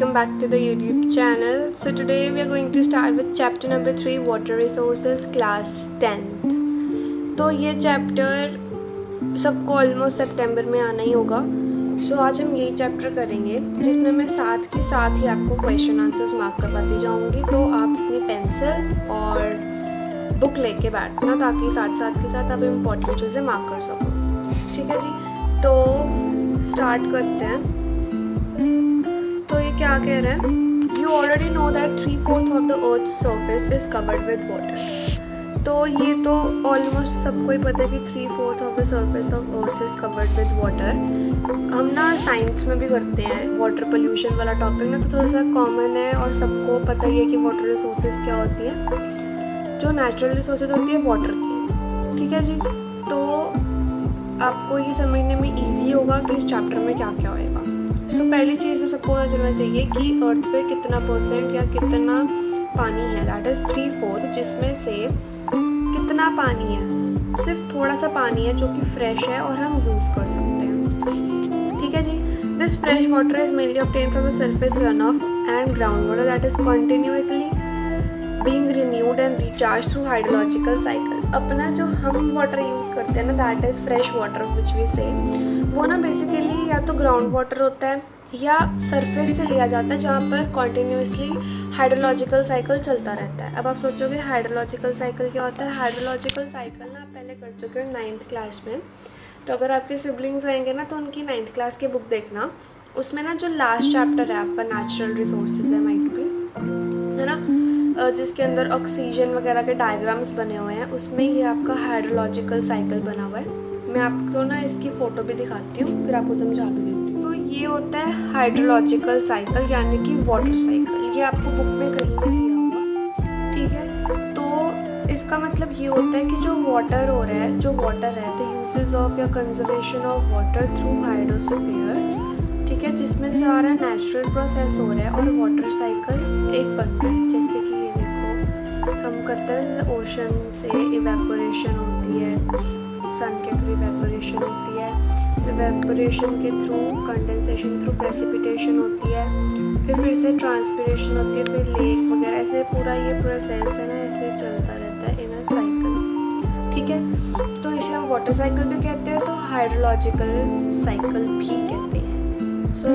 welcome back to the YouTube channel. So today we are going to start with chapter number 3 water resources class 10th. तो ये chapter सबको almost सितंबर में आना ही होगा. सो आज हम यही चैप्टर करेंगे जिसमें मैं साथ के साथ ही आपको क्वेश्चन आंसर्स मार्क करवाती जाऊंगी. तो आप अपनी पेंसिल और बुक लेके बैठना ताकि साथ के साथ आप इम्पोर्टेंट चीज़ें मार्क कर सको. ठीक है जी, तो स्टार्ट करते हैं. तो ये क्या कह रहा है, you already know that 3/4 of the earth surface is covered with water. तो ये तो ऑलमोस्ट सबको ही पता है कि 3/4 of the surface of earth is covered with water. हम ना साइंस में भी करते हैं वाटर पोल्यूशन वाला टॉपिक ना, तो थोड़ा सा कॉमन है और सबको पता ही है कि वाटर रिसोर्सेज क्या होती है. जो नेचुरल रिसोर्सेज होती है वाटर की. ठीक है जी, तो आपको ये समझने में ईजी होगा कि इस चैप्टर में क्या क्या होएगा. सो पहली चीज़ तो सबको पता चलना चाहिए कि अर्थ पे कितना परसेंट या कितना पानी है. दैट इज़ 3/4, जिसमें से कितना पानी है, सिर्फ थोड़ा सा पानी है जो कि फ्रेश है और हम यूज़ कर सकते हैं. ठीक है जी, this fresh water is mainly obtain from the surface run off and ground water that is continuously being renewed and recharge through hydrological cycle. अपना जो हम वाटर यूज़ करते हैं ना, that is fresh water which we say, वो ना basically या तो ग्राउंड वाटर होता है या सरफेस से लिया जाता है जहाँ पर कॉन्टीन्यूसली हाइड्रोलॉजिकल साइकिल चलता रहता है. अब आप सोचोगे हाइड्रोलॉजिकल साइकिल क्या होता है. हाइड्रोलॉजिकल साइकिल ना आप पहले कर चुके हो 9th क्लास में. तो अगर आपके सिबलिंग्स आएंगे ना तो उनकी 9th क्लास की बुक देखना. उसमें ना जो लास्ट चैप्टर है आपका नेचुरल रिसोर्सेज है, माइट बी, है ना, जिसके अंदर ऑक्सीजन वगैरह के डायग्राम्स बने हुए हैं, उसमें ये आपका हाइड्रोलॉजिकल साइकिल बना हुआ है. मैं आपको ना इसकी फ़ोटो भी दिखाती हूँ, फिर आपको समझा भी देती हूँ. तो ये होता है हाइड्रोलॉजिकल साइकिल यानी कि वाटर साइकिल. ये आपको बुक में कहीं भी दिया होगा. ठीक है, तो इसका मतलब ये होता है कि जो वाटर हो रहा है, जो वाटर है, द यूसेज ऑफ या conservation of water through hydrosphere. ठीक है, जिसमें सारा नेचुरल प्रोसेस हो रहा है और वाटर साइकिल एक बन रहा है. जैसे कि ये देखो हम करते हैं, ओशन से इवेपोरेशन होती है, सन के थ्रू इवेपोरेशन होती है, इवेपोरेशन के थ्रू कंडेंसेशन थ्रू प्रेसिपिटेशन होती है, फिर से ट्रांसपिरेशन होती है, फिर लेक वगैरह. ऐसे पूरा ये प्रोसेस है ना, ऐसे चलता रहता है इन अ साइकिल. ठीक है, तो इसे हम वाटर साइकिल भी कहते हैं, तो हाइड्रोलॉजिकल साइकिल भी कहते हैं. सो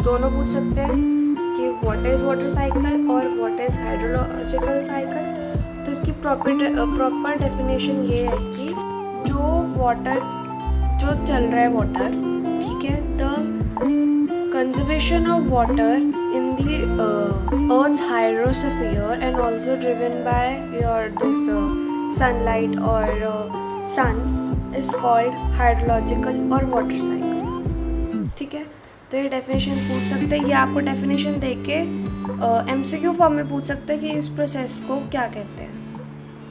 दोनों पूछ सकते हैं कि व्हाट इज़ वाटर साइकिल और व्हाट इज़ हाइड्रोलॉजिकल साइकिल. तो इसकी प्रॉपर डेफिनेशन ये है कि जो वाटर जो चल रहा है वाटर, ठीक है, the conservation of water in the earth's hydrosphere and also driven by your this sunlight और सन इज कॉल्ड हाइड्रोलॉजिकल और वाटर साइकिल. ठीक है, तो ये डेफिनेशन पूछ सकते हैं. ये आपको डेफिनेशन दे के MCQ फॉर्म में पूछ सकते हैं कि इस प्रोसेस को क्या कहते हैं.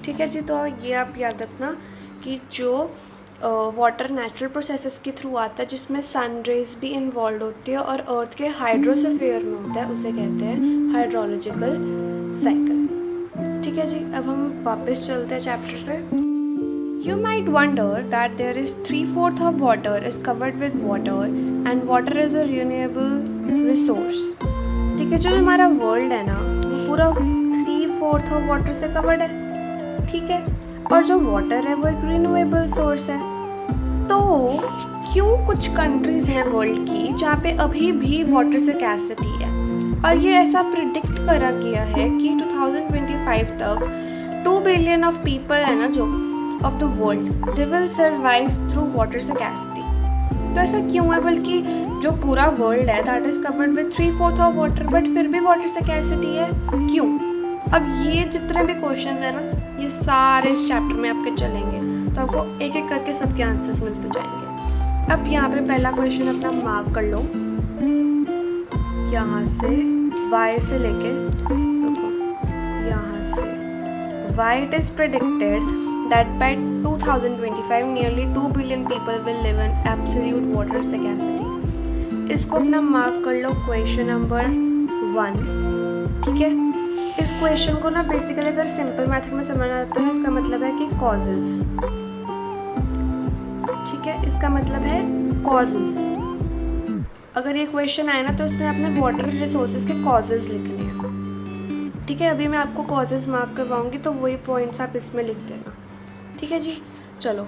ठीक है जी, तो ये आप याद रखना कि जो वाटर नेचुरल प्रोसेसेस के थ्रू आता है जिसमें सन रेज भी इन्वॉल्व होती है और अर्थ के हाइड्रोस्फीयर में होता है, उसे कहते हैं हाइड्रोलॉजिकल साइकिल. ठीक है जी, अब हम वापस चलते हैं चैप्टर पे. You might wonder that there is 3/4 of water is covered with water and water is a renewable resource. ठीक है, जो हमारा वर्ल्ड है ना वो पूरा 3/4 ऑफ वाटर से कवर्ड है. ठीक है, और जो वाटर है वो एक रिन्यूएबल सोर्स है. तो क्यों कुछ कंट्रीज़ हैं वर्ल्ड की जहाँ पे अभी भी वाटर स्कैर्सिटी है, और ये ऐसा प्रिडिक्ट करा गया है कि 2025 तक 2 बिलियन ऑफ पीपल है ना जो of the world, they will survive through water scarcity. तो ऐसा क्यों है, बल्कि जो पूरा वर्ल्ड है that is covered with 3/4 of water, but फिर भी वाटर स्कैर्सिटी है, क्यों? अब ये जितने भी क्वेश्चंस हैं ना, ये सारे इस चैप्टर में आपके चलेंगे, तो आपको एक एक करके सबके आंसर्स मिलते जाएंगे. अब यहाँ पे पहला क्वेश्चन अपना मार्क कर लो. यहाँ से Y से लेके देखो, यहाँ से Y it is predicted that by 2025 nearly 2 billion people will live in absolute water scarcity. इसको अपना मार्क कर लो क्वेश्चन नंबर 1. ठीक है, इस क्वेश्चन को ना बेसिकली अगर सिंपल मैथड में समझना आता है ना, इसका मतलब है कि कॉजेज. ठीक है, इसका मतलब है कॉजेज. अगर ये क्वेश्चन आए ना तो इसमें आपने वाटर रिसोर्सेज के कॉजेज़ लिखने हैं, ठीक है। अभी मैं आपको कॉजेज़ मार्क करवाऊँगी तो वही पॉइंट्स आप इसमें लिख देना, ठीक है जी। चलो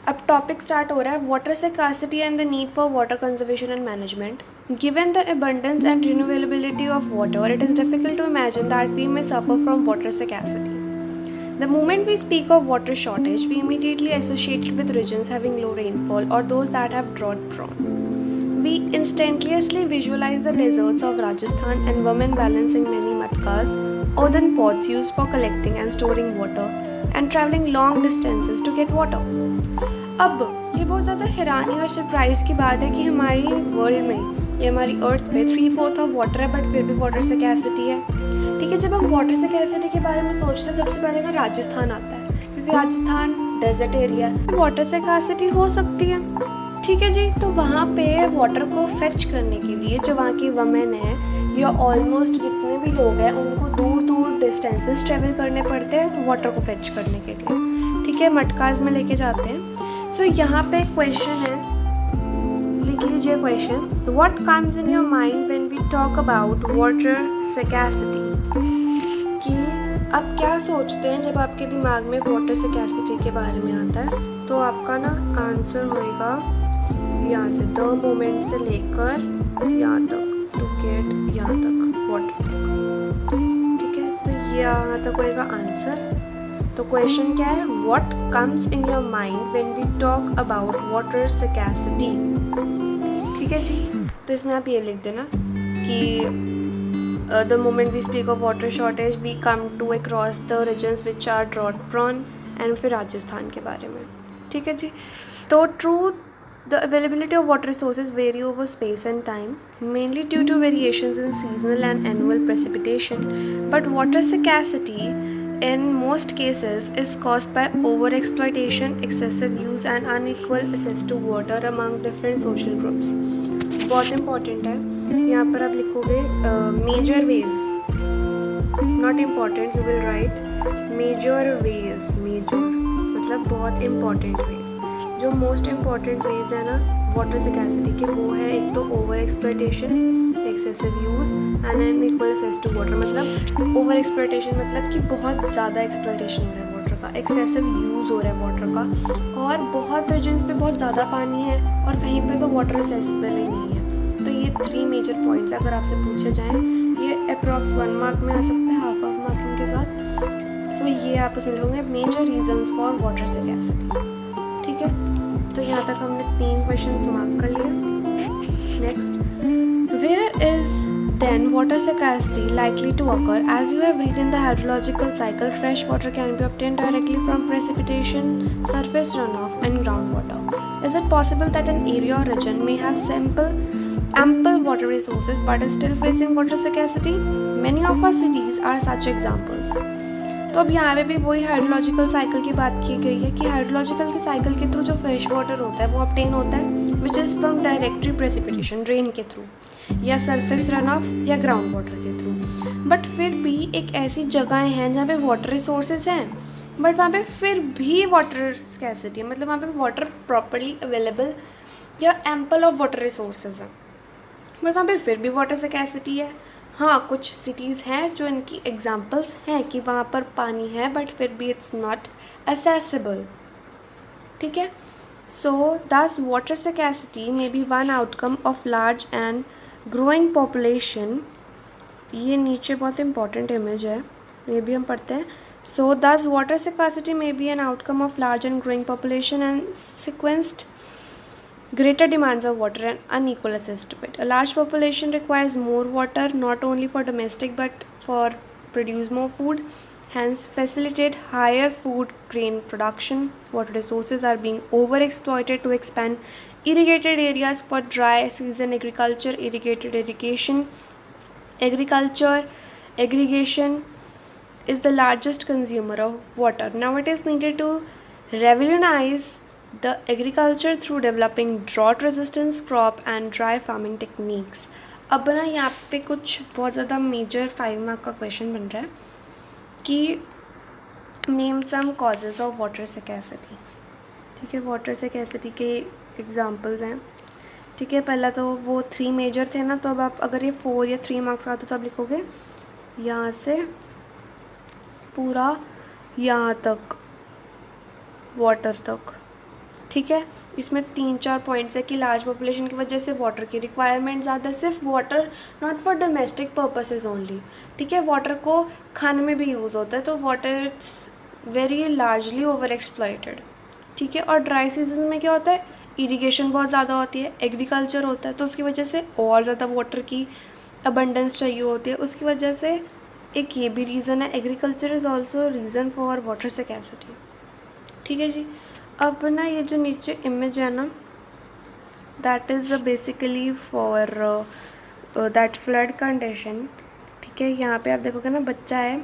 अब टॉपिक स्टार्ट हो रहा है, water scarcity and the need for water conservation and management. Given the abundance and renewability of water, it is difficult to imagine that we may suffer from water scarcity. The moment we speak of water shortage, we immediately associate it with regions having low rainfall or those that have drought prone. We instantaneously visualize the deserts of Rajasthan and women balancing many matkas, earthen pots used for collecting and storing water, and traveling long distances to get water. अब ये बहुत ज़्यादा हैरानी और surprise की बात है कि हमारी वर्ल्ड में, ये हमारी अर्थ पे 3/4 ऑफ वाटर है बट फिर भी वाटर स्कैर्सिटी है, ठीक है। जब हम वाटर स्कैर्सिटी के बारे में सोचते हैं सबसे पहले ना राजस्थान आता है, क्योंकि राजस्थान डेजर्ट एरिया है, वाटर स्कैर्सिटी हो सकती है, ठीक है जी। तो वहाँ पे वाटर को फेच करने के लिए जो वहाँ की वमेन है या ऑलमोस्ट जितने भी लोग हैं उनको दूर दूर डिस्टेंसेस ट्रेवल करने पड़ते हैं वाटर को फेच करने के लिए, ठीक है। मटकाज में लेके जाते हैं। सो यहाँ पे क्वेश्चन है, लिख लीजिए question, what comes in your mind when we talk about water scarcity, कि आप क्या सोचते हैं जब आपके दिमाग में वाटर स्कैर्सिटी के बारे में आता है। तो आपका ना आंसर होएगा यहाँ से, द मोमेंट से लेकर यहाँ तक, टू गेट यहाँ तक वाटर तक, ठीक है। तो यहाँ तक होएगा आंसर। तो क्वेश्चन क्या है, what comes in your mind when we talk about water scarcity, ठीक है जी। तो इसमें आप ये लिख देना कि the moment we speak of water shortage we come to across the regions which are drought prone, and फिर राजस्थान के बारे में, ठीक है जी। तो through the availability of water resources vary over space and time, mainly due to variations in seasonal and annual precipitation, but water scarcity in most cases is caused by overexploitation, excessive use and unequal access to water among different social groups. बहुत important है, यहाँ पर आप लिखोगे major ways, not important, you will write major ways, major मतलब बहुत important ways। जो most important ways है ना वाटर स्कैर्सिटी के, वो है एक तो over exploitation, excessive use and unequal access to water. मतलब ओवर एक्सप्लॉयटेशन मतलब कि बहुत ज़्यादा एक्सप्लॉयटेशन हो रहा है वाटर का, एक्सेसिव यूज़ हो रहा है वाटर का, और बहुत रीजन्स पे बहुत ज़्यादा पानी है और कहीं पे तो वाटर एक्सेसिबल ही नहीं है। तो ये 3 मेजर पॉइंट्स अगर आपसे पूछे जाएँ, ये अप्रॉक्स 1 मार्क में आ सकता है, हाफ ऑफ मार्किंग के साथ। सो ये आप उसमें लिखोगे major reasons for water scarcity, ठीक है। तो यहाँ तक हमने 3 क्वेश्चंस मार्क कर लिए। Next, where is then water scarcity likely to occur? As you have read in the hydrological cycle, fresh water can be obtained directly from precipitation, surface runoff and groundwater. Is it possible that an area or region may have ample water resources but is still facing water scarcity? Many of our cities are such examples. तो अब यहाँ पे भी वही hydrological cycle की बात की गई है कि हाइड्रोलॉजिकल के साइकिल के थ्रू जो फ्रेश वाटर होता है वो ऑब्टेन होता है which is from directly precipitation, rain के थ्रू या सरफेस रन ऑफ या ग्राउंड वाटर के थ्रू। बट फिर भी एक ऐसी जगह हैं जहाँ पे वाटर रिसोर्सेज हैं बट वहाँ पे फिर भी वाटर स्कैर्सिटी है, मतलब वहाँ पे वाटर प्रॉपरली अवेलेबल या एम्पल ऑफ वाटर रिसोर्सेज हैं बट वहाँ पे फिर भी वाटर स्कैर्सिटी है। हाँ, कुछ सिटीज़ हैं जो इनकी एग्जांपल्स हैं कि वहाँ पर पानी है बट फिर भी इट्स नॉट असेसिबल, ठीक है। सो दस water scarcity may be one outcome of large and growing population. ये नीचे बहुत इंपॉर्टेंट इमेज है, ये भी हम पढ़ते हैं। सो दस water scarcity may be an outcome of large and growing population and sequenced greater demands of water and unequal access to it. A large population requires more water not only for domestic but for produce more food, hence facilitate higher food grain production. Water resources are being overexploited to expand irrigated areas for dry season agriculture. Agriculture aggregation is the largest consumer of water. Now it is needed to revolutionize the agriculture through developing drought resistance crop and dry farming techniques. अब ना यहाँ पे कुछ बहुत ज़्यादा major 5 mark का question बन रहा है कि name some causes of water scarcity, ठीक है। वाटर स्कैर्सिटी के एग्जांपल्स हैं ठीक है, पहला तो वो 3 मेजर थे ना, तो अब आप अगर ये 4 या 3 मार्क्स आते तो आप लिखोगे यहाँ से पूरा यहाँ तक, वाटर तक। ठीक है, इसमें 3-4 पॉइंट्स है कि लार्ज पॉपुलेशन की वजह से वाटर की रिक्वायरमेंट ज़्यादा है, सिर्फ water not for domestic purposes only. ठीक है, वाटर को खाने में भी यूज़ होता है, तो water it's very largely over exploited. ठीक है, और ड्राई सीजन में क्या होता है, इरिगेशन बहुत ज़्यादा होती है, एग्रीकल्चर होता है, तो उसकी वजह से और ज़्यादा वाटर की अबंडेंस चाहिए होती है, उसकी वजह से एक ये भी रीज़न है। Agriculture is also reason for water scarcity. ठीक है जी, अब ना ये जो नीचे इमेज है ना, that is basically for that flood condition. ठीक है, यहाँ पे आप देखोगे ना, बच्चा है,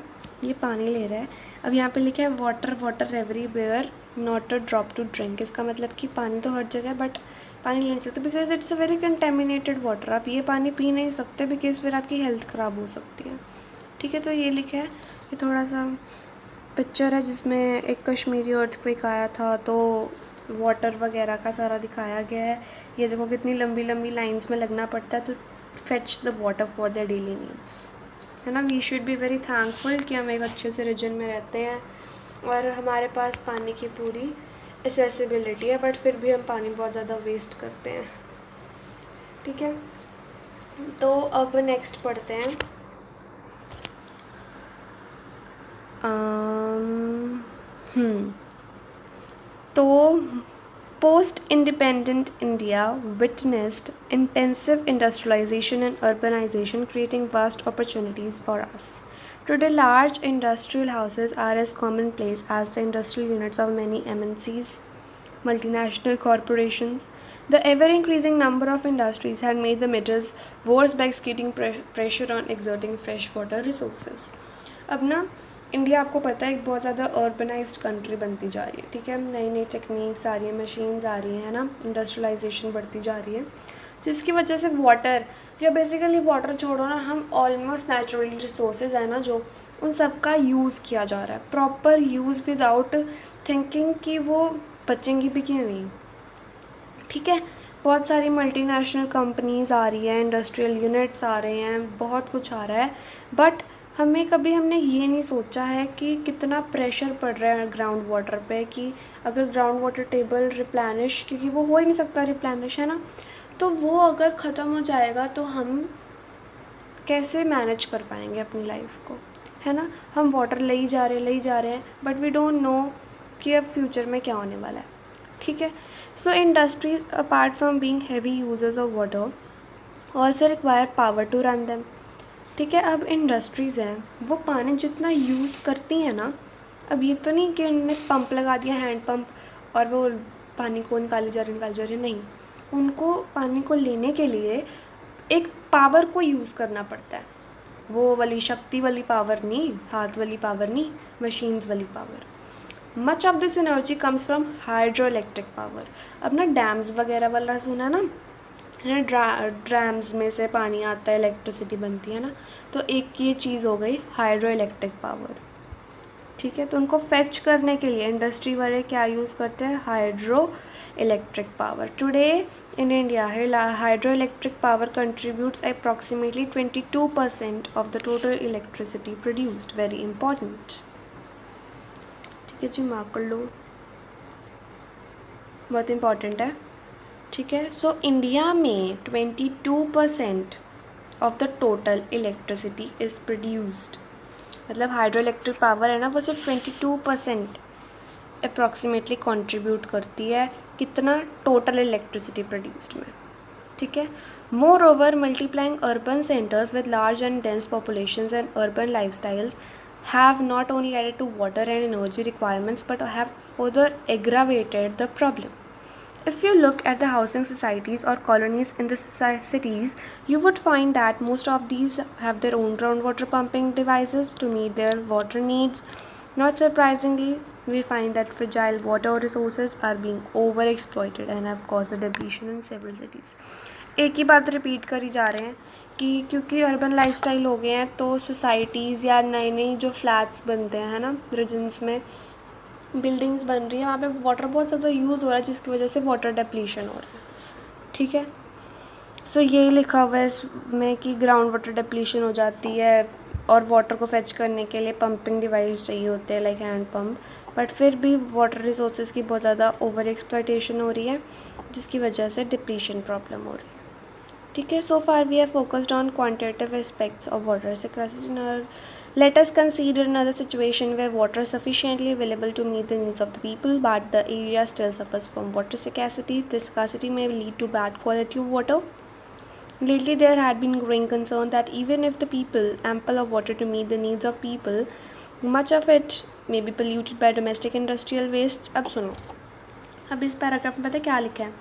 ये पानी ले रहा है, अब यहाँ पे लिखा है water water everywhere not a drop to drink. इसका मतलब कि पानी तो हर जगह, बट पानी ले नहीं सकते because it's a very contaminated water. आप ये पानी पी नहीं सकते बिकॉज फिर आपकी हेल्थ ख़राब हो सकती है। ठीक है, तो ये लिखा है, ये थोड़ा सा पिक्चर है जिसमें एक कश्मीरी अर्थक्वेक आया था, तो वाटर वगैरह का सारा दिखाया गया है। ये देखो कितनी लंबी लंबी लाइंस में लगना पड़ता है तो fetch the water for their daily needs, है ना। We should be very thankful कि हम एक अच्छे से रीजन में रहते हैं और हमारे पास पानी की पूरी एसेसिबिलिटी है, बट फिर भी हम पानी बहुत ज़्यादा वेस्ट करते हैं। ठीक है, तो अब नेक्स्ट पढ़ते हैं। तो post independent India witnessed intensive industrialization and urbanization, creating vast opportunities for us. Today, large industrial houses are as commonplace as the industrial units of many MNCs, multinational corporations. The ever-increasing number of industries had made the matters worse by exerting pressure on exerting freshwater resources. अब ना India आपको पता है एक बहुत ज़्यादा urbanised country बनती जा रही है। ठीक है, नई नई टेक्निक्स आ रही हैं, मशीन्स आ रही हैं ना, इंडस्ट्रियलाइजेशन बढ़ती जा रही है, जिसकी वजह से वाटर, या बेसिकली वाटर छोड़ो ना, हम ऑलमोस्ट नेचुरल रिसोर्सेज है ना जो, उन सब का यूज़ किया जा रहा है, प्रॉपर यूज़ विदाउट थिंकिंग कि वो बचेंगी भी कि नहीं। ठीक है, बहुत सारी मल्टीनेशनल कंपनीज़ आ रही हैं, इंडस्ट्रियल यूनिट्स आ रहे हैं, बहुत कुछ आ रहा है, बट हमने ये नहीं सोचा है कि कितना प्रेशर पड़ रहा है ग्राउंड वाटर पे, कि अगर ग्राउंड वाटर टेबल रिप्लेनिश, क्योंकि वो हो ही नहीं सकता रिप्लेनिश, है ना, तो वो अगर ख़त्म हो जाएगा तो हम कैसे मैनेज कर पाएंगे अपनी लाइफ को, है ना। हम वाटर ले ही जा रहे हैं, बट वी डोंट नो कि अब फ्यूचर में क्या होने वाला है। ठीक है, so industries apart from being heavy users of water also require power to run them. ठीक है, अब इंडस्ट्रीज़ हैं वो पानी जितना यूज़ करती हैं ना, अब ये तो नहीं कि उन्होंने पंप लगा दिया, हैंड पंप, और वो पानी को निकाली जा रही, नहीं, उनको पानी को लेने के लिए एक पावर को यूज़ करना पड़ता है, वो वाली शक्ति वाली पावर नहीं, हाथ वाली पावर नहीं, मशीन्स वाली power. Much of this energy comes from hydro electric power. अब ना डैम्स वगैरह वाला सुना ना, है ना, ड्रैम्स में से पानी आता है, इलेक्ट्रिसिटी बनती है ना, तो एक ये चीज़ हो गई हाइड्रो इलेक्ट्रिक पावर। ठीक है, तो उनको फेच करने के लिए इंडस्ट्री वाले क्या यूज़ करते हैं, hydro electric power. Today in India hydro electric power contributes approximately 22% of the total electricity produced. Very important. ठीक है जी, मार्क कर लो, बहुत इंपॉर्टेंट है। ठीक है, सो इंडिया में 22% of the total electricity is produced, मतलब हाइड्रो इलेक्ट्रिक पावर है ना, वो सिर्फ 22% अप्रॉक्सीमेटली कंट्रीब्यूट करती है कितना, टोटल इलेक्ट्रिसिटी प्रोड्यूस्ड में। ठीक है, more over multiplying urban centres with large and dense populations and urban lifestyles have not only added to water and energy requirements but have further aggravated the problem. If you look at the housing societies or colonies in the cities, you would find that most of these have their own groundwater pumping devices to meet their water needs. Not surprisingly, we find that fragile water resources are being overexploited and have caused a depletion in several cities. एक ही बात repeat करी जा रहे हैं कि क्योंकि urban lifestyle हो गए हैं, तो सोसाइटीज़ या नई नई जो फ्लैट्स बनते हैं, है ना, रीजन्स में बिल्डिंग्स बन रही है, वहाँ पे वाटर बहुत ज़्यादा यूज़ हो रहा है, जिसकी वजह से वाटर डिप्लीशन हो रहा है। ठीक है, सो यही लिखा हुआ है इसमें कि ग्राउंड वाटर डिप्लीशन हो जाती है और वाटर को फेच करने के लिए पंपिंग डिवाइस चाहिए होते हैं लाइक हैंड पंप, बट फिर भी वाटर रिसोर्सेज की बहुत ज़्यादा ओवर एक्सप्लॉयटेशन हो रही है जिसकी वजह से डिप्लीशन प्रॉब्लम हो रही है। ठीक है, so far we have focused on quantitative aspects of water scarcity. Let us consider another situation where water is sufficiently available to meet the needs of the people, but the area still suffers from water scarcity. This scarcity may lead to bad quality of water. Lately, there had been growing concern that even if the people ample of water to meet the needs of people, much of it may be polluted by domestic industrial wastes. अब सुनो, अब इस paragraph में पता है क्या लिखा है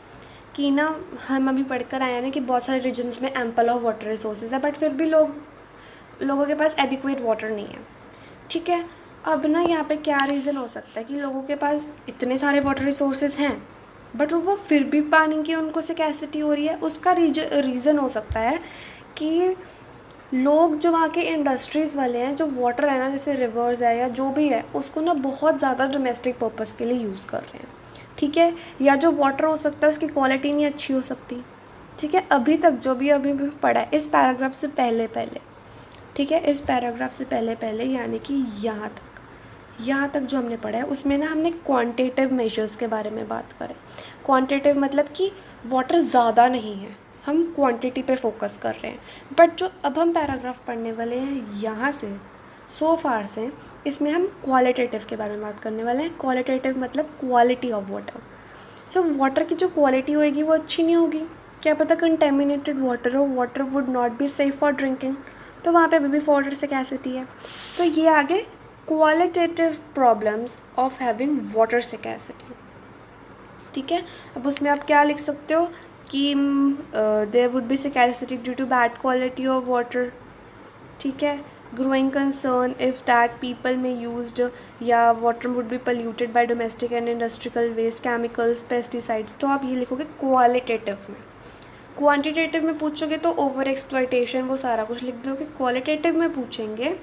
कि ना हम अभी पढ़कर आए हैं ना कि बहुत सारे रीजन्स में एम्पल ऑफ वाटर रिसोर्सेज है, बट फिर भी लोगों के पास एडिक्वेट वाटर नहीं है। ठीक है, अब ना यहाँ पे क्या रीज़न हो सकता है कि लोगों के पास इतने सारे वाटर रिसोर्सेज हैं बट वो फिर भी पानी की उनको स्कैर्सिटी हो रही है। उसका रीज़न हो सकता है कि लोग जो वहाँ के इंडस्ट्रीज़ वाले हैं, जो वाटर है ना जैसे रिवर्स है या जो भी है, उसको ना बहुत ज़्यादा डोमेस्टिक पर्पज़ के लिए यूज़ कर रहे हैं। ठीक है, या जो वाटर हो सकता है उसकी क्वालिटी नहीं अच्छी हो सकती। ठीक है, अभी तक जो भी अभी भी पढ़ा है इस पैराग्राफ से पहले ठीक है, इस पैराग्राफ से पहले यानी कि यहाँ तक जो हमने पढ़ा है उसमें ना हमने क्वांटिटेटिव मेजर्स के बारे में बात करें। क्वांटिटिव मतलब कि वाटर ज़्यादा नहीं है, हम क्वांटिटी पे फोकस कर रहे हैं। बट जो अब हम पैराग्राफ पढ़ने वाले हैं यहाँ से सो फार से, इसमें हम क्वालिटेटिव के बारे में बात करने वाले हैं। क्वालिटेटिव मतलब quality of water. So water की जो क्वालिटी होएगी वो अच्छी नहीं होगी, क्या पता कंटेमिनेटेड वाटर हो, water would not be safe for drinking, तो वहाँ पे भी वाटर स्कैर्सिटी है। तो ये आगे qualitative problems of having water scarcity. ठीक है, अब उसमें आप क्या लिख सकते हो कि there would be scarcity due to bad quality of water. ठीक है, growing concern if that people में यूज्ड या water would be polluted by domestic and industrial waste, chemicals, pesticides. तो आप ये लिखोगे क्वालिटेटिव में। क्वांटिटेटिव में पूछोगे तो ओवर एक्सप्लॉयटेशन वो सारा कुछ लिख दोगे। क्वालिटेटिव में पूछेंगे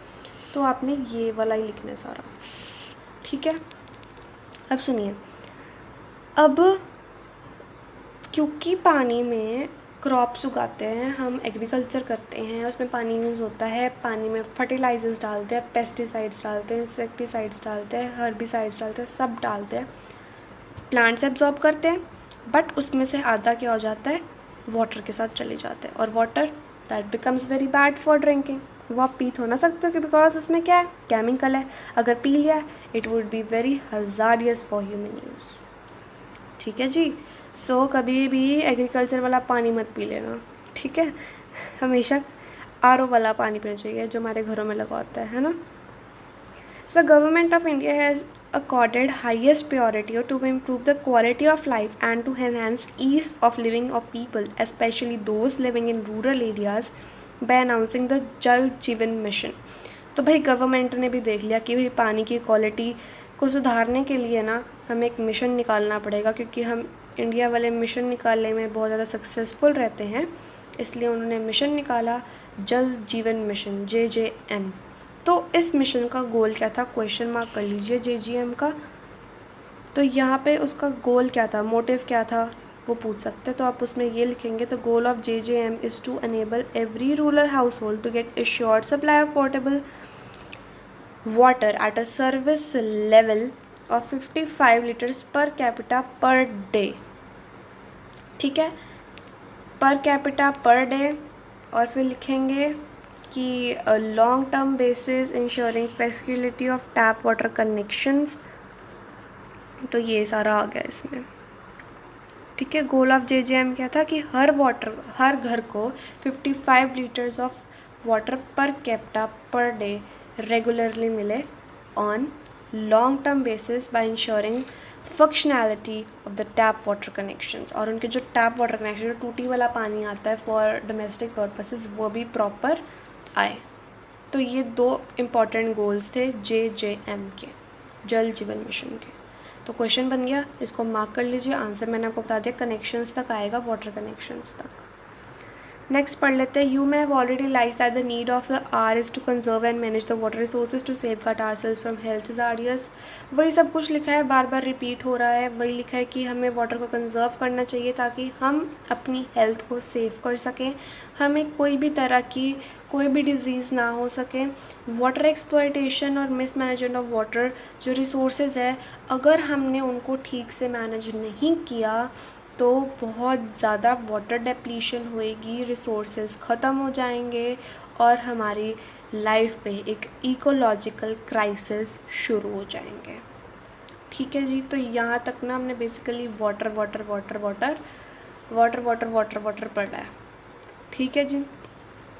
तो आपने ये वाला ही लिखना है सारा। ठीक है, अब सुनिए, अब क्योंकि पानी में क्रॉप्स उगाते हैं, हम एग्रीकल्चर करते हैं, उसमें पानी यूज़ होता है, पानी में फर्टिलाइजर्स डालते हैं, पेस्टिसाइड्स डालते हैं, इंसेक्टिसाइड्स डालते हैं, हर्बिसाइड्स डालते हैं, सब डालते हैं, प्लांट्स एब्जॉर्ब करते हैं, बट उसमें से आधा क्या हो जाता है, वाटर के साथ चले जाते हैं, और water that becomes very bad for drinking. वो आप पी तो ना सकते हो कि बिकॉज उसमें क्या है, केमिकल है। अगर पी लिया it would be very hazardous for human use. ठीक है जी, सो कभी भी एग्रीकल्चर वाला पानी मत पी लेना। ठीक है, हमेशा RO वाला पानी पीना चाहिए जो हमारे घरों में लगा होता है ना। So government of India has accorded highest priority to improve the quality of life and to enhance ease of living of people, especially those living in rural areas, by announcing the जल जीवन mission. तो भाई government ने भी देख लिया कि भाई पानी की क्वालिटी को सुधारने के लिए ना हमें एक मिशन निकालना पड़ेगा, क्योंकि हम इंडिया वाले मिशन निकालने में बहुत ज़्यादा सक्सेसफुल रहते हैं, इसलिए उन्होंने मिशन निकाला जल जीवन मिशन JJM। तो इस मिशन का गोल क्या था, क्वेश्चन मार्क कर लीजिए JGM का। तो यहाँ पे उसका गोल क्या था, मोटिव क्या था वो पूछ सकते हैं, तो आप उसमें ये लिखेंगे, तो goal of JJM is to enable every rural household to get assured supply of portable water at a service level of 55 litres per capita per day. ठीक है, पर कैपिटा पर डे, और फिर लिखेंगे कि long term basis ensuring facility of tap water connections. तो ये सारा आ गया इसमें। ठीक है, गोल ऑफ JJM क्या था कि हर घर को 55 litres of water per capita per day regularly मिले on long term basis by ensuring functionality of the tap water connections, और उनके जो टैप वाटर कनेक्शन, जो टूटी वाला पानी आता है फॉर डोमेस्टिक पर्पसेस, वो भी प्रॉपर आए। तो ये 2 इम्पॉर्टेंट गोल्स थे JJM के, जल जीवन मिशन के। तो क्वेश्चन बन गया, इसको मार्क कर लीजिए। आंसर मैंने आपको बता दिया, कनेक्शंस तक आएगा, वाटर कनेक्शंस तक। नेक्स्ट पढ़ लेते हैं. You may have already realise that the need of the hour is to conserve and manage the water resources to safeguard ourselves from health hazards. वही सब कुछ लिखा है, बार बार रिपीट हो रहा है. वही लिखा है कि हमें वाटर को कंजर्व करना चाहिए ताकि हम अपनी हेल्थ को सेव कर सकें, हमें कोई भी तरह की कोई भी डिज़ीज़ ना हो सके. वाटर एक्सप्लॉयटेशन और मिसमैनेजमेंट ऑफ वाटर जो रिसोर्सेज है, अगर हमने उनको ठीक से मैनेज नहीं किया तो बहुत ज़्यादा वाटर डेप्लीशन होएगी, रिसोर्सेज ख़त्म हो जाएंगे और हमारी लाइफ पे एक इकोलॉजिकल क्राइसिस शुरू हो जाएंगे. ठीक है जी. तो यहाँ तक ना हमने basically water water water water water water water water पढ़ा है. ठीक है जी.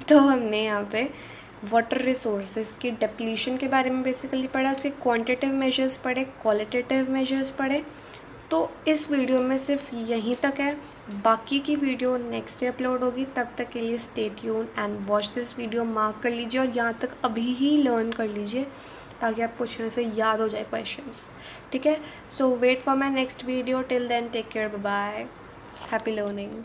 तो हमने यहाँ पे वाटर रिसोर्सेज की डेप्लीशन के बारे में बेसिकली पढ़ा, उसके क्वांटिटेटिव मेजर्स पढ़े, क्वालिटेटिव मेजर्स पढ़े. तो इस वीडियो में सिर्फ यहीं तक है. बाकी की वीडियो नेक्स्ट डे अपलोड होगी. तब तक के लिए stay tune and watch this video. Mark कर लीजिए और यहाँ तक अभी ही लर्न कर लीजिए ताकि आप पूछने से याद हो जाए क्वेश्चंस. ठीक है. So wait for my next video. Till then take care. Bye. Happy learning.